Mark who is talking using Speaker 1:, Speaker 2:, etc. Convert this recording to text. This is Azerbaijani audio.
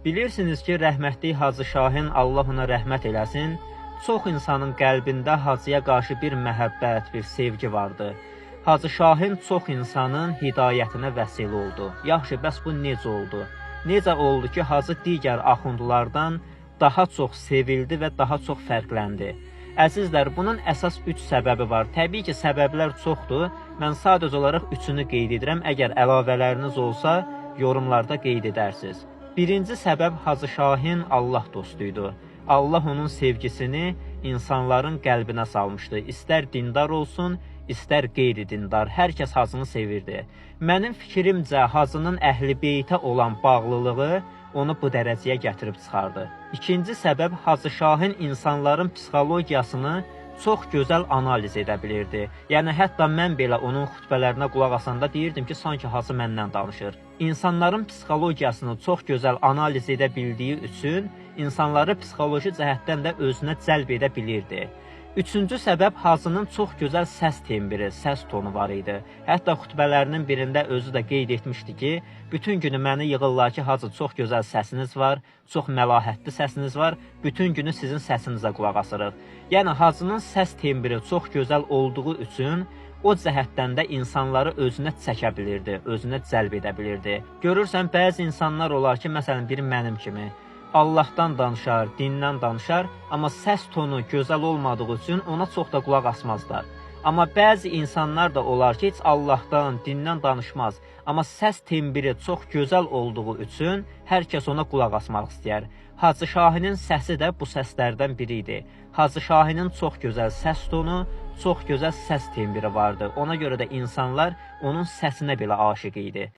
Speaker 1: Bilirsiniz ki, rəhmətli Hacı Şahin, Allah ona rəhmət eləsin, çox insanın qəlbində Hacıya qarşı bir məhəbbət, bir sevgi vardı. Hacı Şahin çox insanın hidayətinə vəsilə oldu. Yaxşı, bəs bu necə oldu? Necə oldu ki, Hacı digər axundlardan daha çox sevildi və daha çox fərqləndi? Əzizlər, bunun əsas 3 səbəbi var. Təbii ki, səbəblər çoxdur. Mən sadəcə olaraq 3-ünü qeyd edirəm. Əgər əlavələriniz olsa, yorumlarda qeyd edərsiniz. Birinci səbəb, Hacı Şahin Allah dostuydu. Allah onun sevgisini insanların qəlbinə salmışdı. İstər dindar olsun, istər qeyri-dindar. Hər kəs Hacını sevirdi. Mənim fikrimcə, Hacının Əhl-i Beytə olan bağlılığı onu bu dərəcəyə gətirib çıxardı. İkinci səbəb, Hacı Şahin insanların psixologiyasını çox gözəl analiz edə bilirdi. Yəni, hətta mən belə onun xütbələrinə qulaq asanda deyirdim ki, sanki Hacı məndən danışır. İnsanların psixologiyasını çox gözəl analiz edə bildiyi üçün insanları psixoloji cəhətdən də özünə cəlb edə bilirdi. Üçüncü səbəb, Hacının çox gözəl səs tembri, səs tonu var idi. Hətta xütbələrinin birində özü də qeyd etmişdi ki, bütün günü məni yığırlar ki, Hacı, çox gözəl səsiniz var, çox məlahətli səsiniz var, bütün günü sizin səsinizə qulaq asırıq. Yəni, Hacının səs tembri çox gözəl olduğu üçün o cəhətdən də insanları özünə çəkə bilirdi, özünə cəlb edə bilirdi. Görürsən, bəzi insanlar olar ki, məsələn, biri mənim kimi, Allahdan danışar, dindən danışar, amma səs tonu gözəl olmadığı üçün ona çox da qulaq asmazlar. Amma bəzi insanlar da olar ki, heç Allahdan, dindən danışmaz, amma səs tembri çox gözəl olduğu üçün hər kəs ona qulaq asmaq istəyər. Hacı Şahinin səsi də bu səslərdən biri idi. Hacı Şahinin çox gözəl səs tonu, çox gözəl səs tembri vardı. Ona görə də insanlar onun səsinə belə aşiq idi.